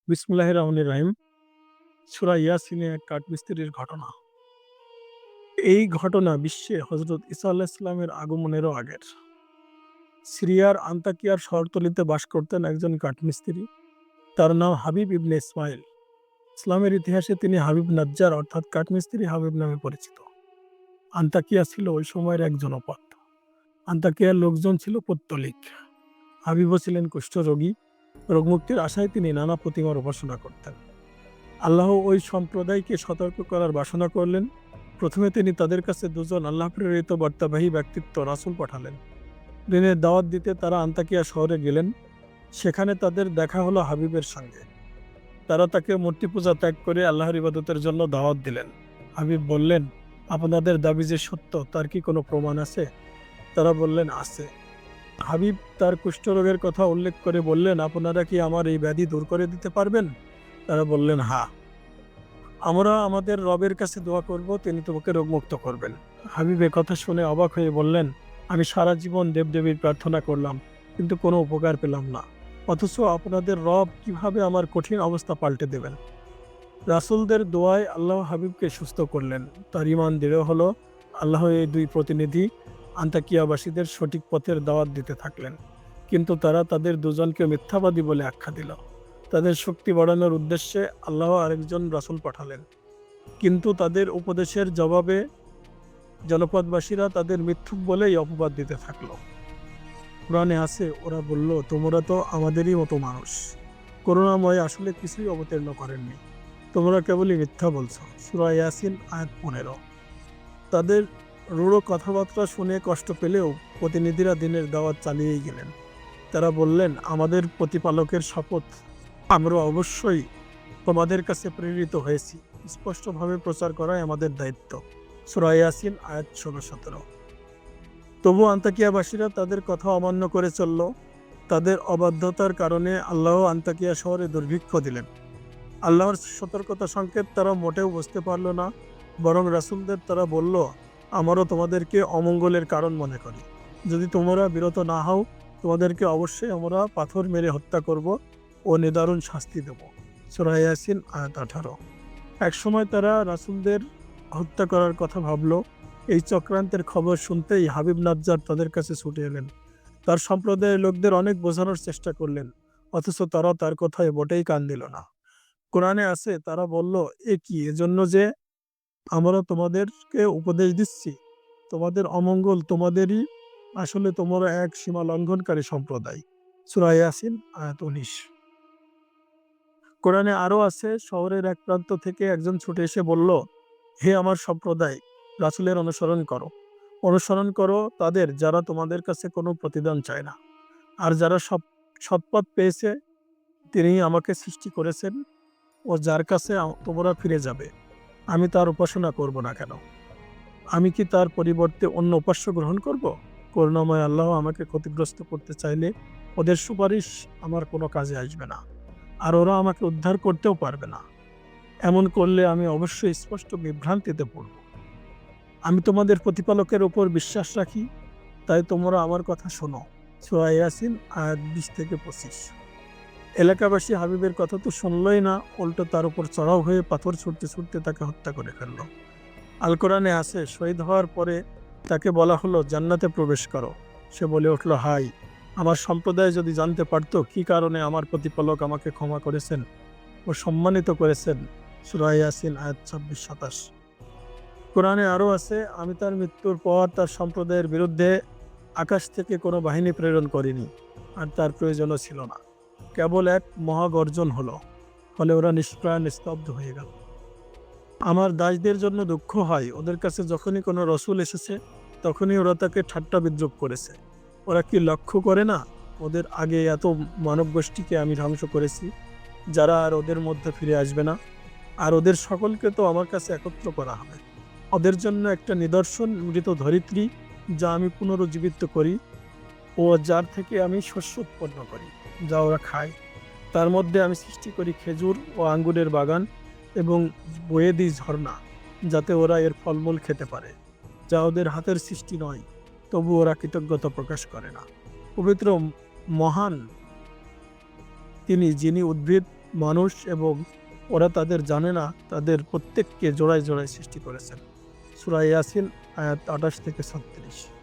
বিসমিল্লাহির রহমানির রহিম। সূরা ইয়াসিনে এক কাঠমিস্ত্রির ঘটনা। এই ঘটনা বিশ্বে হযরত ঈসা আলাইহিস সালামের আগমনেরও আগের। সিরিয়ার আন্তাকিয়ার শহরতলিতে বাস করতেন একজন কাঠমিস্ত্রি। তার নাম হাবিব ইবনে ইসমাইল। ইসলামের ইতিহাসে তিনি হাবিব নাজ্জার অর্থাৎ কাঠমিস্ত্রি হাবিব নামে পরিচিত। আন্তাকিয়া ছিল ওই সময়ের এক জনপদ। আন্তাকিয়ার লোকজন ছিল পৌত্তলিক। হাবিবও ছিলেন কুষ্ঠরোগী। রোগমুক্তির আশায় তিনি নানা প্রতিমার উপাসনা করতেন। আল্লাহ ওই সম্প্রদায়কে সতর্ক করার বাসনা করলেন। প্রথমে তিনি তাদের কাছে দুজন আল্লাহ প্রেরিত বার্তাবাহী ব্যক্তিত্ব রাসূল পাঠালেন। দিনের দাওয়াত দিতে তারা আন্তাকিয়া শহরে গেলেন। সেখানে তাদের দেখা হলো হাবিবের সঙ্গে। তারা তাকে মূর্তি পূজা ত্যাগ করে আল্লাহর ইবাদতের জন্য দাওয়াত দিলেন। হাবিব বললেন, আপনাদের দাবি যে সত্য তার কি কোনো প্রমাণ আছে? তারা বললেন, আছে। হাবিব তার কুষ্ঠরোগের কথা উল্লেখ করে বললেন, আপনারা কি আমার এই ব্যাধি দূর করে দিতে পারবেন? তারা বললেন, হ্যাঁ। আমরা আমাদের রবের কাছে দোয়া করব, তিনি তোমাকে রোগমুক্ত করবেন। হাবিব কথা শুনে অবাক হয়ে বললেন, আমি সারা জীবন দেবদেবীর প্রার্থনা করলাম, কিন্তু কোনো উপকার পেলাম না। অথচ আপনাদের রব কিভাবে আমার কঠিন অবস্থা পাল্টে দেবেন? রাসূলদের দোয়ায় আল্লাহ হাবিবকে সুস্থ করলেন। তার ঈমান দৃঢ় হলো। আল্লাহ এই দুই প্রতিনিধি আন্তাকিয়াবাসীদের সঠিক পথের দাওয়াত দিতে থাকলেন। কিন্তু তারা তাদের দুজনকে মিথ্যাবাদী বলে আখ্যা দিল। তাদের শক্তি বাড়ানোর উদ্দেশ্যে আল্লাহ আরেকজন রাসূল পাঠালেন। কিন্তু তাদের উপদেশের জবাবে জনপদবাসীরা তাদের মিথ্যুক বলেই অপবাদ দিতে থাকলো। কোরআনে আছে, ওরা বলল, তোমরা তো আমাদেরই মতো মানুষ। করুণাময় আসলে কিছুই অবতীর্ণ করেননি, তোমরা কেবলই মিথ্যা বলছো। সূরা ইয়াসিন আয়াত 15। তাদের রূঢ় কথাবার্তা শুনে কষ্ট পেলেও প্রতিনিধিরা দিনের দাওয়াত চালিয়েই গেলেন। তারা বললেন, আমাদের প্রতিপালকের শপথ, আমরা অবশ্যই তোমাদের কাছে প্রেরিত হয়েছি। স্পষ্টভাবে প্রচার করাই আমাদের দায়িত্ব। সূরা ইয়াসিন আয়াত 16-17। তবু আন্তাকিয়াবাসীরা তাদের কথা অমান্য করে চলল। তাদের অবাধ্যতার কারণে আল্লাহ আন্তাকিয়া শহরে দুর্ভিক্ষ দিলেন। আল্লাহর সতর্কতা সংকেত তারা মোটেও বুঝতে পারল না। বরং রাসূলদের তারা বলল, আমারও তোমাদেরকে অমঙ্গলের কারণ মনে করি। যদি তোমরা বিরত না হও, তোমাদেরকে অবশ্যই আমরা পাথর মেরে হত্যা করব ও নিদারুণ শাস্তি দেব। সূরা ইয়াসিন আয়াত 18। একসময় তারা রাসূলদের হত্যা করার কথা ভাবল। এই চক্রান্তের খবর শুনতেই হাবিব নাজ্জার তাদের কাছে ছুটে এলেন। তার সম্প্রদায়ের লোকদের অনেক বোঝানোর চেষ্টা করলেন, অথচ তারা তার কথায় মোটেই কান দিল না। কোরআনে আছে, তারা বলল, এ কি, এজন্য যে আমরা তোমাদেরকে উপদেশ দিচ্ছি? তোমাদের অমঙ্গল তোমাদেরই, আসলে তোমরা এক সীমা লঙ্ঘনকারী সম্প্রদায়। সূরা ইয়াসিন আয়াত 19। কোরআনে আরও আছে, শহরের এক প্রান্ত থেকে একজন ছুটে এসে বলল, হে আমার সম্প্রদায়, রাসূলের অনুসরণ করো তাদের, যারা তোমাদের কাছে কোনো প্রতিদান চায় না। আর যারা সৎপথ পেয়েছে, তিনি আমাকে সৃষ্টি করেছেন ও যার কাছে তোমরা ফিরে যাবে। আমি তার উপাসনা করব না কেন? আমি কি তার পরিবর্তে অন্য উপাস্য গ্রহণ করব? করুণাময় আল্লাহ আমাকে ক্ষতিগ্রস্ত করতে চাইলে ওদের সুপারিশ আমার কোনো কাজে আসবে না, আর ওরা আমাকে উদ্ধার করতেও পারবে না। এমন করলে আমি অবশ্যই স্পষ্ট বিভ্রান্তিতে পড়ব। আমি তোমাদের প্রতিপালকের ওপর বিশ্বাস রাখি, তাই তোমরা আমার কথা শোনো। সূরা ইয়াসিন আয়াত 20-25। এলাকাবাসী হাবিবের কথা তো শুনলই না, উল্টো তার উপর চড়াও হয়ে পাথর ছুটতে ছুটতে তাকে হত্যা করে ফেলল। আল কোরআনে আছে, শহীদ হওয়ার পরে তাকে বলা হলো, জান্নাতে প্রবেশ করো। সে বলে উঠল, হাই, আমার সম্প্রদায় যদি জানতে পারত কি কারণে আমার প্রতিপালক আমাকে ক্ষমা করেছেন ও সম্মানিত করেছেন। সূরা ইয়াসিন আয়াত 26-27। কোরআনে আরও আছে, আমি তার মৃত্যুর পর তার সম্প্রদায়ের বিরুদ্ধে আকাশ থেকে কোনো বাহিনী প্রেরণ করিনি, আর তার প্রয়োজনও ছিল না। কেবল এক মহাগর্জন হলো, ফলে ওরা নিষ্প্রাণ স্তব্ধ হয়ে গেল। আমার দাসদের জন্য দুঃখ হয়, ওদের কাছে যখনই কোনো রসুল এসেছে তখনই ওরা তাকে ঠাট্টা বিদ্রূপ করেছে। ওরা কি লক্ষ্য করে না, ওদের আগে এত মানব গোষ্ঠীকে আমি ধ্বংস করেছি, যারা আর ওদের মধ্যে ফিরে আসবে না। আর ওদের সকলকে তো আমার কাছে একত্র করা হবে। ওদের জন্য একটা নিদর্শন, মৃত ধরিত্রী, যা আমি পুনরুজ্জীবিত করি, ও যার থেকে আমি শস্য উৎপন্ন করি, যা ওরা খায়। তার মধ্যে আমি সৃষ্টি করি খেজুর ও আঙ্গুরের বাগান এবং বয়ে দিই ঝর্ণা, যাতে ওরা এর ফলমূল খেতে পারে, যা ওদের হাতের সৃষ্টি নয়, তবু ওরা কৃতজ্ঞতা প্রকাশ করে না। পবিত্র মহান তিনি, যিনি উদ্ভিদ মানুষ এবং ওরা তাদের জানে না তাদের প্রত্যেককে জোড়ায় জোড়ায় সৃষ্টি করেছেন। সূরা ইয়াসিন আয়াত ২৮ থেকে ৩৬।